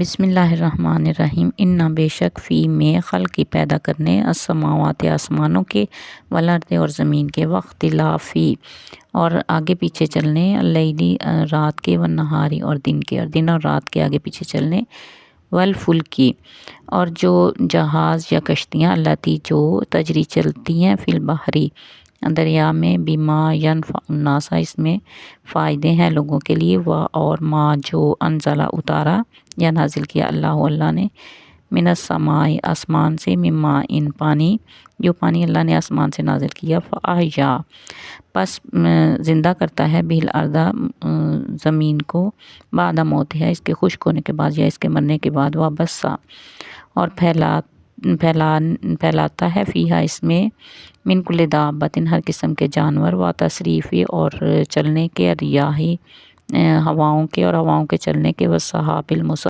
بسم اللہ الرحمن الرحیم۔ انا بے شک فی میں خلق کی پیدا کرنے، السماوات آسمانوں کے، والارض اور زمین کے، واختلافی اور آگے پیچھے چلنے، اللیلی رات کے، والنہاری اور دن کے، اور دن اور رات کے آگے پیچھے چلنے، والفلکی اور جو جہاز یا کشتیاں، اللاتی جو تجری چلتی ہیں، فی البحری دریا میں، بما ینفع الناس اس میں فائدے ہیں لوگوں کے لیے، اور ما جو انزلہ اتارا یا نازل کیا اللہ نے، من السماء آسمان سے، مما ان پانی جو پانی اللہ نے آسمان سے نازل کیا، فاحیا پس زندہ کرتا ہے، بہ الارض زمین کو، بعد موتها اس کے خشک ہونے کے بعد یا اس کے مرنے کے بعد، وبثا اور پھیلاتا ہے، فیہا اس میں، من کل دابۃ ہر قسم کے جانور، و تصریف اور چلنے کے، ریاحی ہواؤں کے اور ہواؤں کے چلنے کے، والسحاب المسخر